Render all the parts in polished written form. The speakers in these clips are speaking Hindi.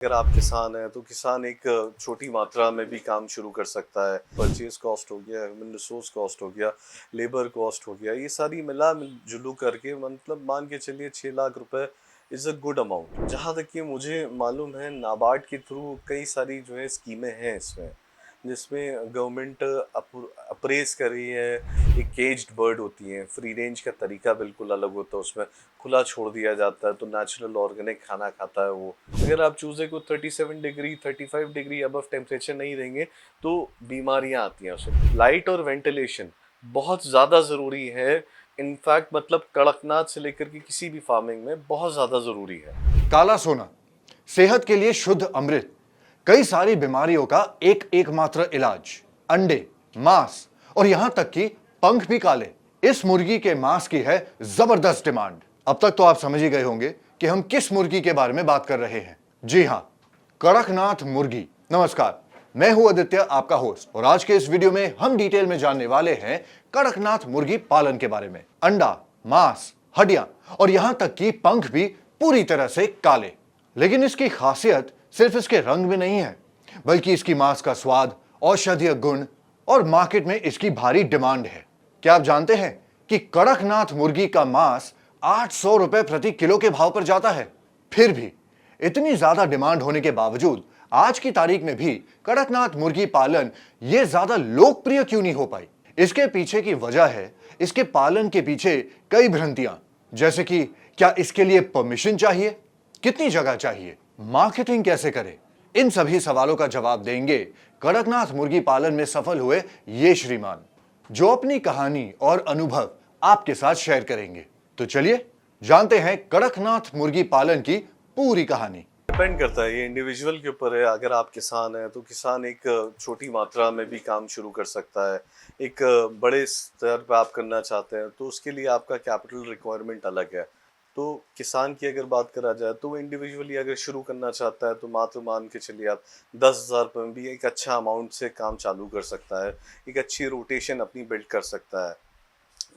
अगर आप किसान हैं तो किसान एक छोटी मात्रा में भी काम शुरू कर सकता है। परचेज कॉस्ट हो गया, ह्यूमन रिसोर्स कॉस्ट हो गया, लेबर कॉस्ट हो गया, ये सारी मिला जुलू करके मतलब मान के चलिए 6 लाख रुपए इज़ अ गुड अमाउंट। जहाँ तक कि मुझे मालूम है नाबार्ड के थ्रू कई सारी जो है स्कीमें हैं इसमें, जिसमें गवर्नमेंट अप्रेज कर रही है। एक केज्ड बर्ड होती है, फ्री रेंज का तरीका बिल्कुल अलग होता है, उसमें खुला छोड़ दिया जाता है तो नेचुरल ऑर्गेनिक खाना खाता है वो। अगर आप चूज़े को 37 डिग्री 35 डिग्री अबव टेम्परेचर नहीं देंगे तो बीमारियां आती हैं उसमें। लाइट और वेंटिलेशन बहुत ज़्यादा ज़रूरी है। इनफैक्ट मतलब कड़कनाथ से लेकर के किसी भी फार्मिंग में बहुत ज़्यादा ज़रूरी है। काला सोना सेहत के लिए शुद्ध अमृत, कई सारी बीमारियों का एक एकमात्र इलाज। अंडे, मांस और यहां तक कि पंख भी काले। इस मुर्गी के मांस की है जबरदस्त डिमांड। अब तक तो आप समझ ही गए होंगे कि हम किस मुर्गी के बारे में बात कर रहे हैं। जी हां, कड़कनाथ मुर्गी। नमस्कार, मैं हूं आदित्य, आपका होस्ट, और आज के इस वीडियो में हम डिटेल में जानने वाले हैं कड़कनाथ मुर्गी पालन के बारे में। अंडा, मांस, हड्डियां और यहां तक कि पंख भी पूरी तरह से काले। लेकिन इसकी खासियत सिर्फ इसके रंग में नहीं है, बल्कि इसकी मांस का स्वाद, औषधीय गुण और मार्केट में इसकी भारी डिमांड है। क्या आप जानते हैं कि कड़कनाथ मुर्गी का मांस 800 रुपए प्रति किलो के भाव पर जाता है? फिर भी इतनी ज्यादा डिमांड होने के बावजूद आज की तारीख में भी कड़कनाथ मुर्गी पालन ये ज्यादा लोकप्रिय क्यों नहीं हो पाई? इसके पीछे की वजह है इसके पालन के पीछे कई भ्रांतियां, जैसे कि क्या इसके लिए परमिशन चाहिए, कितनी जगह चाहिए, मार्केटिंग कैसे करें। इन सभी सवालों का जवाब देंगे कड़कनाथ मुर्गी पालन में सफल हुए ये श्रीमान, जो अपनी कहानी और अनुभव आपके साथ शेयर करेंगे। तो चलिए जानते हैं कड़कनाथ मुर्गी पालन की पूरी कहानी। डिपेंड करता है, ये इंडिविजुअल के ऊपर है। अगर आप किसान हैं तो किसान एक छोटी मात्रा में भी काम शुरू कर सकता है। एक बड़े स्तर पर आप करना चाहते हैं तो उसके लिए आपका कैपिटल रिक्वायरमेंट अलग है। तो किसान की अगर बात करा जाए तो वो इंडिविजुअली अगर शुरू करना चाहता है तो मात्र मान के चलिए आप 10,000 रुपये में भी एक अच्छा अमाउंट से काम चालू कर सकता है। एक अच्छी रोटेशन अपनी बिल्ड कर सकता है।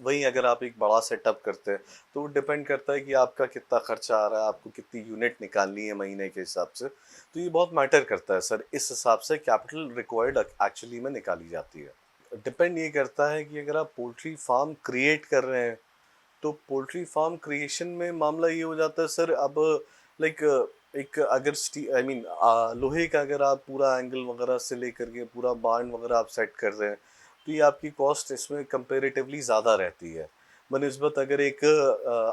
वहीं अगर आप एक बड़ा सेटअप करते हैं तो वो डिपेंड करता है कि आपका कितना खर्चा आ रहा है, आपको कितनी यूनिट निकालनी है महीने के हिसाब से। तो ये बहुत मैटर करता है सर, इस हिसाब से कैपिटल रिक्वायर्ड एक्चुअली में निकाली जाती है। डिपेंड ये करता है कि अगर आप पोल्ट्री फार्म क्रिएट कर रहे हैं तो पोल्ट्री फार्म क्रिएशन में मामला ये हो जाता है सर। अब लाइक एक अगर आई मीन लोहे का अगर आप पूरा एंगल वगैरह से लेकर के पूरा बार्न वगैरह आप सेट कर रहे हैं तो ये आपकी कॉस्ट इसमें कंपेरेटिवली ज़्यादा रहती है बनिस्बत अगर एक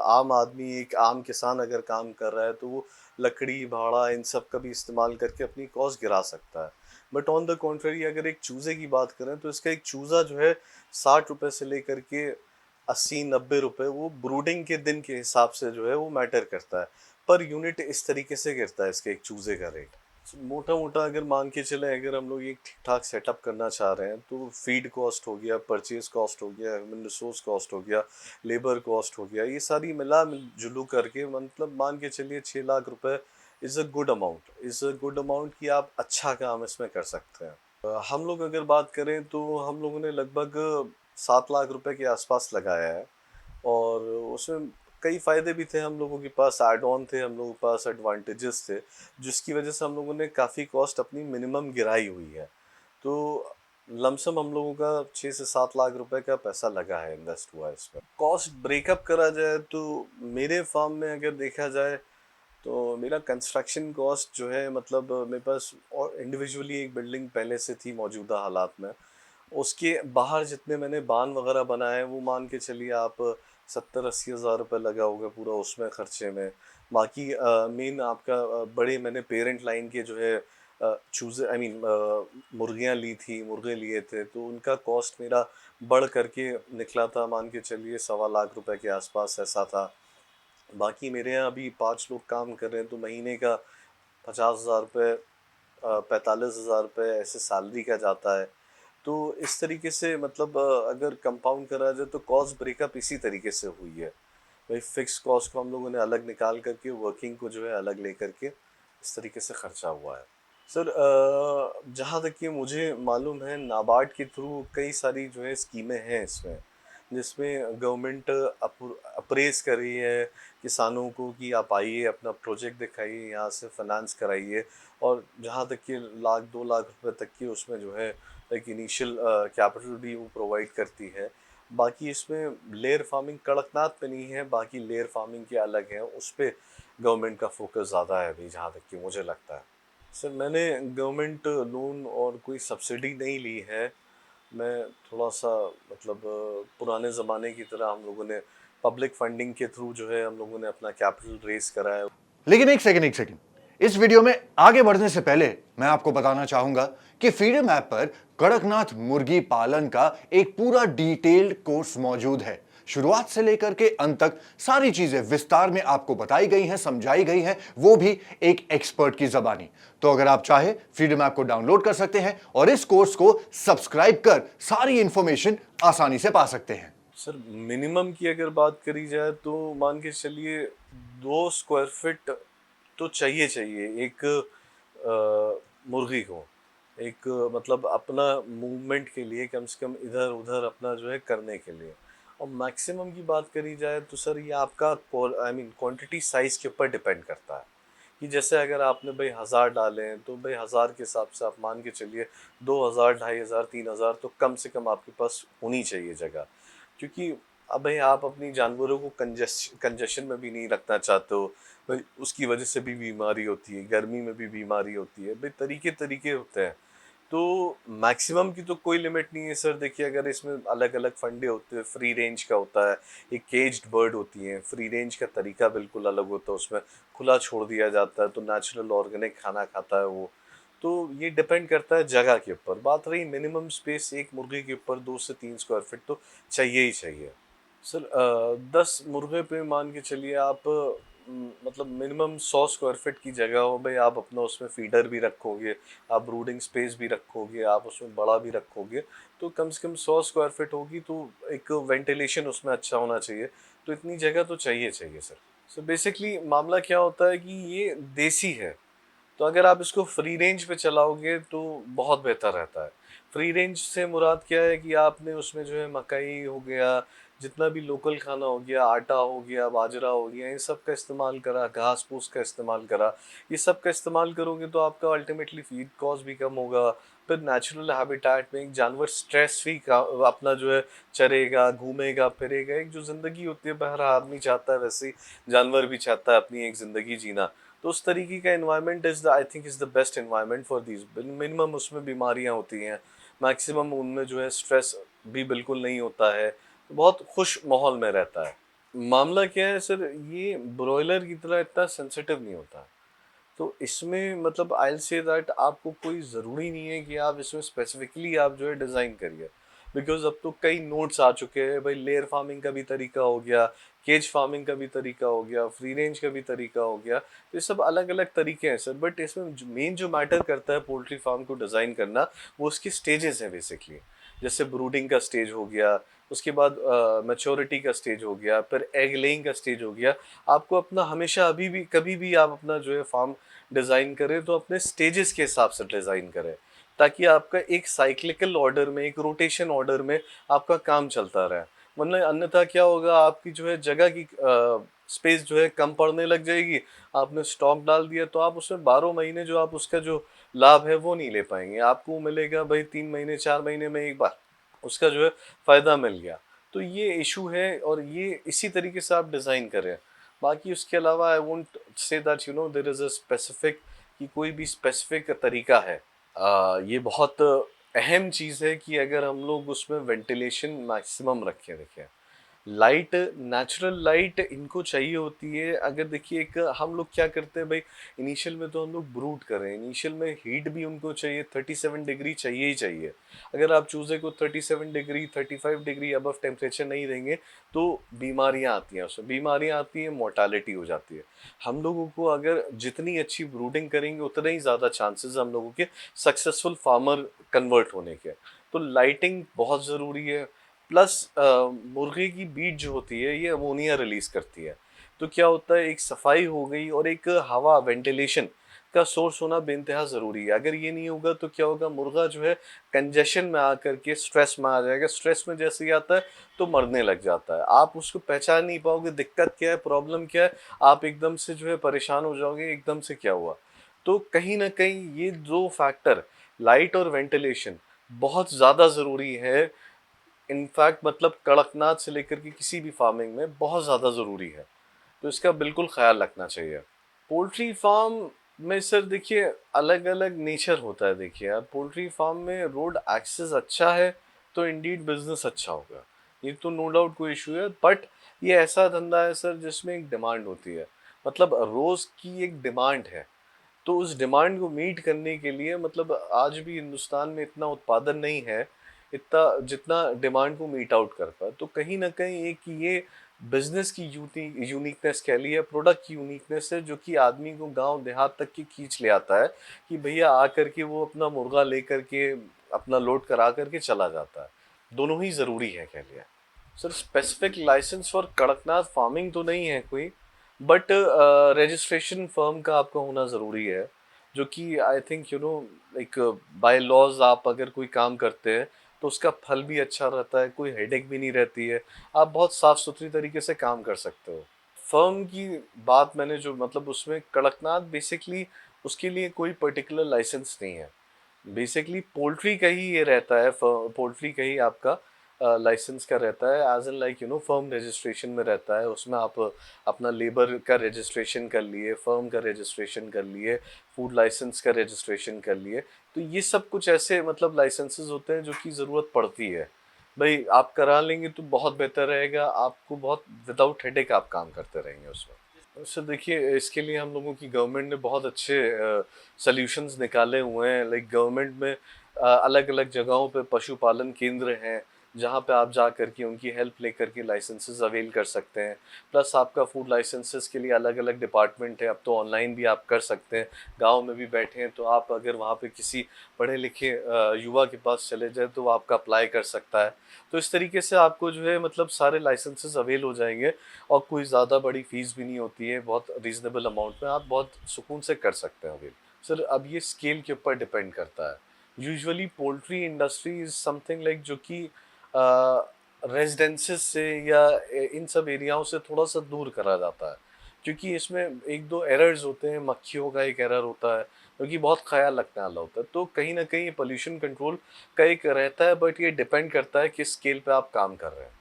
आम आदमी, एक आम किसान अगर काम कर रहा है तो वो लकड़ी भाड़ा इन सब का भी इस्तेमाल करके अपनी कॉस्ट गिरा सकता है। बट ऑन द कॉन्ट्ररी अगर एक चूज़े की बात करें तो इसका एक चूज़ा जो है 60 रुपये से लेकर के 80-90 रुपये वो ब्रूडिंग के दिन के हिसाब से जो है वो मैटर करता है। पर यूनिट इस तरीके से गिरता है इसके एक चूज़े का रेट। मोटा मोटा अगर मान के चलें, अगर हम लोग एक ठीक ठाक सेटअप करना चाह रहे हैं तो फीड कॉस्ट हो गया, परचेज कॉस्ट हो गया, ह्यूमन रिसोर्स कॉस्ट हो गया, लेबर कॉस्ट हो गया, ये सारी मिला जुलू करके मतलब मान के चलिए 6 लाख रुपए is a good amount. Is a good amount कि आप अच्छा काम इसमें कर सकते हैं। हम लोग अगर बात करें तो हम लोगों ने लगभग 7 लाख रुपए के आसपास लगाया है और उसमें कई फ़ायदे भी थे। हम लोगों के पास ऐड ऑन थे, हम लोगों के पास एडवांटेजेस थे, जिसकी वजह से हम लोगों ने काफ़ी कॉस्ट अपनी मिनिमम गिराई हुई है। तो लमसम हम लोगों का 6 से 7 लाख रुपए का पैसा लगा है, इन्वेस्ट हुआ है इसमें। कॉस्ट ब्रेकअप करा जाए तो मेरे फार्म में अगर देखा जाए तो मेरा कंस्ट्रक्शन कॉस्ट जो है मतलब मेरे पास और इंडिविजुअली एक बिल्डिंग पहले से थी मौजूदा हालात में, उसके बाहर जितने मैंने बान वगैरह बनाए हैं वो मान के चलिए आप 70-80 हज़ार रुपये लगा होगा पूरा उसमें खर्चे में। बाकी मेन आपका बड़े मैंने पेरेंट लाइन के जो है चूज़े आई मीन मुर्गियाँ ली थी, मुर्गे लिए थे, तो उनका कॉस्ट मेरा बढ़ करके निकला था मान के चलिए 1.25 लाख रुपए के आसपास ऐसा था। बाकी मेरे यहाँ अभी 5 लोग काम कर रहे हैं तो महीने का 50,000 रुपये 45,000 रुपये ऐसे सैलरी का जाता है। तो इस तरीके से मतलब अगर कंपाउंड करा जाए तो कॉस्ट ब्रेकअप इसी तरीके से हुई है। भाई फिक्स कॉस्ट को हम लोगों ने अलग निकाल करके वर्किंग को जो है अलग लेकर के इस तरीके से खर्चा हुआ है। सर जहाँ तक कि मुझे मालूम है नाबार्ड के थ्रू कई सारी जो है स्कीमें हैं इसमें, जिसमें गवर्नमेंट अप्रेज कर रही है किसानों को कि आप आइए अपना प्रोजेक्ट दिखाइए, यहाँ से फाइनेंस कराइए, और जहाँ तक कि 1 लाख 2 लाख रुपए तक की उसमें जो है एक इनिशियल कैपिटल भी वो प्रोवाइड करती है। बाकी इसमें लेयर फार्मिंग कड़कनाथ पे नहीं है, बाकी लेयर फार्मिंग के अलग है, उस पे गवर्नमेंट का फोकस ज़्यादा है अभी, जहाँ तक कि मुझे लगता है। सर मैंने गवर्नमेंट लोन और कोई सब्सिडी नहीं ली है। मैं थोड़ा सा मतलब पुराने ज़माने की तरह हम लोगों ने पब्लिक फंडिंग के थ्रू जो है हम लोगों ने अपना कैपिटल रेस करा है। लेकिन एक सेकंड, इस वीडियो में आगे बढ़ने से पहले मैं आपको बताना चाहूंगा कि फ्रीडम ऐप पर कड़कनाथ मुर्गी पालन का एक पूरा डिटेल्ड कोर्स मौजूद है। शुरुआत से लेकर के अंत तक सारी चीजें विस्तार में आपको बताई गई हैं, समझाई गई हैं, वो भी एक एक्सपर्ट की जबानी। तो अगर आप चाहे फ्रीडम ऐप को डाउनलोड कर सकते हैं और इस कोर्स को सब्सक्राइब कर सारी इंफॉर्मेशन आसानी से पा सकते हैं। सर मिनिमम की अगर बात करी जाए तो मान के चलिए 2 स्क्वायर फीट तो चाहिए एक मुर्गी को, एक मतलब अपना मूवमेंट के लिए, कम से कम इधर उधर अपना जो है करने के लिए। और मैक्सिमम की बात करी जाए तो सर ये आपका आई मीन क्वांटिटी साइज के ऊपर डिपेंड करता है कि जैसे अगर आपने भाई 1000 डाले हैं तो भाई 1000 के हिसाब से आप मान के चलिए 2000 2500 3000 तो कम से कम आपके पास होनी चाहिए जगह। क्योंकि अब भाई आप अपनी जानवरों को कंजेशन में भी नहीं रखना चाहते हो भाई, उसकी वजह से भी बीमारी होती है, गर्मी में भी बीमारी होती है भाई, तरीके तरीके होते हैं। तो मैक्सिमम की तो कोई लिमिट नहीं है सर। देखिए अगर इसमें अलग अलग फंडे होते हैं, फ्री रेंज का होता है, एक केज्ड बर्ड होती है, फ्री रेंज का तरीका बिल्कुल अलग होता है, उसमें खुला छोड़ दिया जाता है तो नेचुरल ऑर्गेनिक खाना खाता है वो। तो ये डिपेंड करता है जगह के ऊपर। बात रही मिनिमम स्पेस, एक मुर्गे के ऊपर 2 से 3 स्क्वायर फीट तो चाहिए ही चाहिए। सर 10 मुर्गे पे मान के चलिए आप मतलब मिनिमम 100 स्क्वायर फीट की जगह हो भाई, आप अपना उसमें फीडर भी रखोगे, आप ब्रूडिंग स्पेस भी रखोगे, आप उसमें बड़ा भी रखोगे, तो कम से कम 100 स्क्वायर फीट होगी तो एक वेंटिलेशन उसमें अच्छा होना चाहिए। तो इतनी जगह तो चाहिए चाहिए सर। सो बेसिकली मामला क्या होता है कि ये देसी है, तो अगर आप इसको फ्री रेंज पे चलाओगे तो बहुत बेहतर रहता है। फ्री रेंज से मुराद क्या है कि आपने उसमें जो है मकई हो गया, जितना भी लोकल खाना हो गया, आटा हो गया, बाजरा हो गया, इन सब का इस्तेमाल करा, घास फूस का इस्तेमाल करा, ये सब का इस्तेमाल करोगे तो आपका अल्टीमेटली फीड कॉस्ट भी कम होगा। फिर नेचुरल हैबिटेट में एक जानवर स्ट्रेस फ्री का अपना जो है चरेगा, घूमेगा फिरेगा। एक जो ज़िंदगी होती है, हर आदमी चाहता है वैसे ही जानवर भी चाहता है अपनी एक ज़िंदगी जीना। तो उस तरीके का environment is the I think is the best environment for these. Minimum उसमें बीमारियां होती हैं, मैक्सिमम उनमें जो है स्ट्रेस भी बिल्कुल नहीं होता है, तो बहुत खुश माहौल में रहता है। मामला क्या है सर, ये ब्रॉयलर की तरह इतना सेंसिटिव नहीं होता। तो इसमें मतलब आई विल से दैट आपको कोई ज़रूरी नहीं है कि आप इसमें स्पेसिफिकली आप जो है डिज़ाइन करिए, बिकॉज अब तो कई नोट्स आ चुके हैं भाई। लेयर फार्मिंग का भी तरीका हो गया, केज फार्मिंग का भी तरीका हो गया, फ्री रेंज का भी तरीका हो गया। तो ये सब अलग अलग तरीके हैं सर, बट इसमें मेन जो मैटर करता है पोल्ट्री फार्म को डिज़ाइन करना, वो उसके स्टेजेस हैं बेसिकली। जैसे ब्रूडिंग का स्टेज हो गया, उसके बाद मैच्योरिटी का स्टेज हो गया, फिर एग लेइंग का स्टेज हो गया। आपको अपना हमेशा अभी भी कभी भी आप अपना जो है फार्म डिज़ाइन करें तो अपने स्टेजेस के हिसाब से डिज़ाइन करें, ताकि आपका एक साइक्लिकल ऑर्डर में, एक रोटेशन ऑर्डर में आपका काम चलता रहे। वरना अन्यथा क्या होगा, आपकी जो है जगह की स्पेस जो है कम पड़ने लग जाएगी। आपने स्टॉक डाल दिया तो आप उसमें 12 महीने जो आप उसका जो लाभ है वो नहीं ले पाएंगे। आपको मिलेगा भाई 3 महीने 4 महीने में एक बार उसका जो है फ़ायदा मिल गया। तो ये इशू है और ये इसी तरीके से आप डिज़ाइन करें। बाकी उसके अलावा I won't say that you know there is a specific, कि कोई भी स्पेसिफिक तरीका है। ये बहुत अहम चीज़ है कि अगर हम लोग उसमें वेंटिलेशन मैक्सिमम रखें। देखिए लाइट, नेचुरल लाइट इनको चाहिए होती है। अगर देखिए एक हम लोग क्या करते हैं भाई, इनिशियल में तो हम लोग ब्रूड करें, इनिशियल में हीट भी उनको चाहिए, 37 डिग्री चाहिए ही चाहिए। अगर आप चूज़े को 37 डिग्री 35 डिग्री अबव टेम्परेचर नहीं देंगे तो बीमारियां आती हैं, उसमें बीमारियां आती हैं, मोर्टालिटी हो जाती है। हम लोगों को अगर जितनी अच्छी ब्रूडिंग करेंगे उतने ही ज़्यादा चांसेस हम लोगों के सक्सेसफुल फार्मर कन्वर्ट होने के। तो लाइटिंग बहुत ज़रूरी है। प्लस मुर्गे की बीट जो होती है ये अमोनिया रिलीज करती है। तो क्या होता है, एक सफाई हो गई और एक हवा वेंटिलेशन, का सोर्स होना बेइंतहा ज़रूरी है। अगर ये नहीं होगा तो क्या होगा, मुर्गा जो है कंजेशन में आकर के स्ट्रेस में आ जाएगा। स्ट्रेस में जैसे ही आता है तो मरने लग जाता है। आप उसको पहचान नहीं पाओगे दिक्कत क्या है, प्रॉब्लम क्या है, आप एकदम से जो है परेशान हो जाओगे, एकदम से क्या हुआ। तो कहीं न कहीं ये 2 फैक्टर, लाइट और वेंटिलेशन, बहुत ज़्यादा ज़रूरी है। इनफैक्ट मतलब कड़कनाथ से लेकर के किसी भी फार्मिंग में बहुत ज़्यादा ज़रूरी है। तो इसका बिल्कुल ख़्याल रखना चाहिए। पोल्ट्री फार्म में सर देखिए अलग-अलग नेचर होता है। देखिए आप पोल्ट्री फार्म में रोड एक्सेस अच्छा है तो इंडीड बिज़नेस अच्छा होगा। ये तो नो डाउट कोई इश्यू है, बट ये ऐसा धंधा है सर जिसमें एक डिमांड होती है। मतलब रोज़ की एक डिमांड है। तो उस डिमांड को मीट करने के लिए मतलब आज भी हिंदुस्तान में इतना उत्पादन नहीं है, इतना जितना डिमांड को मीट आउट कर पाए। तो कहीं न कहीं एक ये बिज़नेस की यूनिकनेस कह लीजिए, प्रोडक्ट की यूनिकनेस है जो कि आदमी को गाँव देहात तक की खींच ले आता है कि भैया आकर के वो अपना मुर्गा लेकर के अपना लोड करा कर के चला जाता है। दोनों ही ज़रूरी है कह लिया। Sir specific license for Kadaknath farming तो नहीं है कोई, बट रजिस्ट्रेशन फर्म का आपका होना ज़रूरी है, जो कि I think like bylaws आप अगर कोई काम करते हैं तो उसका फल भी अच्छा रहता है, कोई हेडेक भी नहीं रहती है, आप बहुत साफ़ सुथरी तरीके से काम कर सकते हो। फर्म की बात मैंने जो मतलब उसमें कड़कनाथ बेसिकली उसके लिए कोई पर्टिकुलर लाइसेंस नहीं है। बेसिकली पोल्ट्री का ही ये रहता है, पोल्ट्री का ही आपका लाइसेंस का रहता है, as an like firm registration में रहता है। उसमें आप अपना लेबर का रजिस्ट्रेशन कर लिए, फर्म का रजिस्ट्रेशन कर लिए, फूड लाइसेंस का रजिस्ट्रेशन कर लिए। तो ये सब कुछ ऐसे मतलब लाइसेंसेस होते हैं जो कि ज़रूरत पड़ती है। भाई आप करा लेंगे तो बहुत बेहतर रहेगा, आपको बहुत विदाउट हेडेक आप काम करते रहेंगे उसमें। सर देखिए इसके लिए हम लोगों की गवर्नमेंट ने बहुत अच्छे सॉल्यूशंस निकाले हुए हैं। लाइक गवर्नमेंट में अलग अलग जगहों पे पशुपालन केंद्र हैं जहाँ पे आप जा कर के उनकी हेल्प लेकर के लाइसेंसेस अवेल कर सकते हैं। प्लस आपका फूड लाइसेंसेस के लिए अलग अलग डिपार्टमेंट है, अब तो ऑनलाइन भी आप कर सकते हैं। गांव में भी बैठे हैं तो आप अगर वहाँ पे किसी पढ़े लिखे युवा के पास चले जाए तो वो आपका अप्लाई कर सकता है। तो इस तरीके से आपको जो है मतलब सारे लाइसेंसेस अवेल हो जाएंगे और कोई ज़्यादा बड़ी फ़ीस भी नहीं होती है, बहुत रीज़नेबल अमाउंट में आप बहुत सुकून से कर सकते हैं अवेल। सर अब ये स्केल के ऊपर डिपेंड करता है। Usually poultry industry is something like जो कि रेजिडेंसेस से या इन सब एरियाओं से थोड़ा सा दूर करा जाता है, क्योंकि इसमें एक दो एरर्स होते हैं। मक्खियों का एक एरर होता है क्योंकि बहुत ख्याल रखने वाला होता है। तो कहीं ना कहीं पोल्यूशन कंट्रोल का एक रहता है, बट ये डिपेंड करता है किस स्केल पे आप काम कर रहे हैं।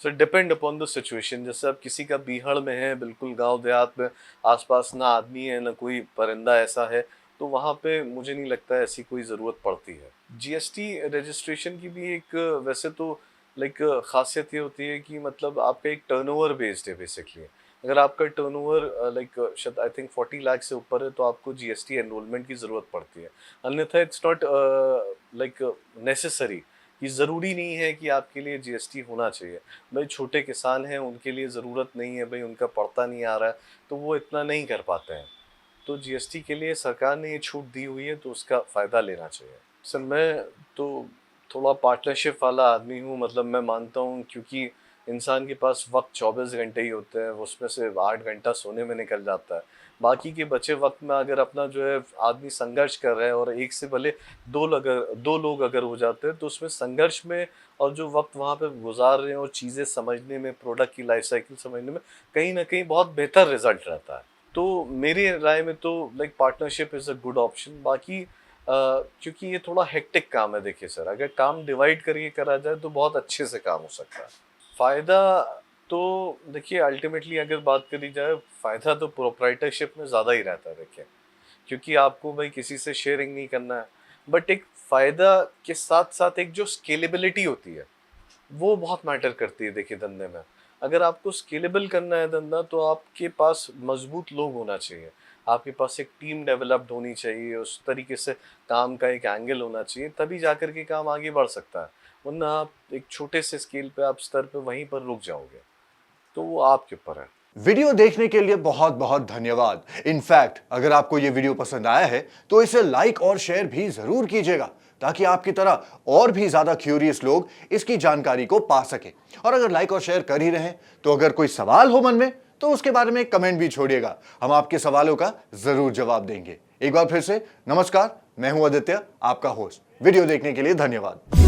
सो डिपेंड अपॉन द सिचुएशन। जैसे अब किसी का बीहड़ में है, बिल्कुल गांव देहात में, आसपास ना आदमी है ना कोई परिंदा ऐसा है, तो वहाँ पे मुझे नहीं लगता है ऐसी कोई ज़रूरत पड़ती है। जीएसटी रजिस्ट्रेशन की भी एक वैसे तो लाइक खासियत ये होती है कि मतलब आपका एक टर्नओवर बेस्ड है बेसिकली। अगर आपका टर्नओवर लाइक शायद आई थिंक 40 लाख से ऊपर है तो आपको जीएसटी एनरोलमेंट की ज़रूरत पड़ती है। अन्यथा इट्स नॉट लाइक नेसेसरी, कि ज़रूरी नहीं है कि आपके लिए जीएसटी होना चाहिए। भाई छोटे किसान हैं उनके लिए ज़रूरत नहीं है, भाई उनका पड़ता नहीं आ रहा है तो वो इतना नहीं कर पाते हैं। तो जीएसटी के लिए सरकार ने ये छूट दी हुई है तो उसका फ़ायदा लेना चाहिए। सर मैं तो थोड़ा पार्टनरशिप वाला आदमी हूँ। मतलब मैं मानता हूँ क्योंकि इंसान के पास वक्त 24 घंटे ही होते हैं, उसमें से 8 घंटा सोने में निकल जाता है। बाकी के बचे वक्त में अगर अपना जो है आदमी संघर्ष कर रहा है और एक से भले दो लोग अगर हो जाते हैं तो उसमें संघर्ष में और जो वक्त वहाँ पे गुजार रहे हैं और चीज़ें समझने में, प्रोडक्ट की लाइफ साइकिल समझने में कहीं ना कहीं बहुत बेहतर रिजल्ट रहता है। तो मेरी राय में तो like partnership is a good option. बाकी क्योंकि ये थोड़ा हेक्टिक काम है। देखिए सर अगर काम डिवाइड करके करा जाए तो बहुत अच्छे से काम हो सकता है। फ़ायदा तो देखिए अल्टीमेटली अगर बात करी जाए, फ़ायदा तो प्रोप्राइटरशिप में ज़्यादा ही रहता है। देखिए क्योंकि आपको भाई किसी से शेयरिंग नहीं करना है, बट एक फ़ायदा के साथ साथ एक जो स्केलेबिलिटी होती है वो बहुत मैटर करती है। देखिए धंधे में अगर आपको स्केलेबल करना है धंधा तो आपके पास मजबूत लोग होना चाहिए, आपके पास एक टीम डेवलप्ड होनी चाहिए, उस तरीके से काम का एक एंगल होना चाहिए, तभी जाकर के काम आगे बढ़ सकता है। वरना आप एक छोटे से स्केल पे आप स्तर पे वहीं पर रुक जाओगे। तो वो आपके ऊपर है। वीडियो देखने के लिए बहुत बहुत धन्यवाद। इनफैक्ट अगर आपको यह वीडियो पसंद आया है तो इसे लाइक और शेयर भी जरूर कीजिएगा ताकि आपकी तरह और भी ज्यादा क्यूरियस लोग इसकी जानकारी को पा सके। और अगर लाइक और शेयर कर ही रहे हैं तो अगर कोई सवाल हो मन में तो उसके बारे में कमेंट भी छोड़िएगा, हम आपके सवालों का जरूर जवाब देंगे। एक बार फिर से नमस्कार, मैं हूं आदित्य, आपका होस्ट। वीडियो देखने के लिए धन्यवाद।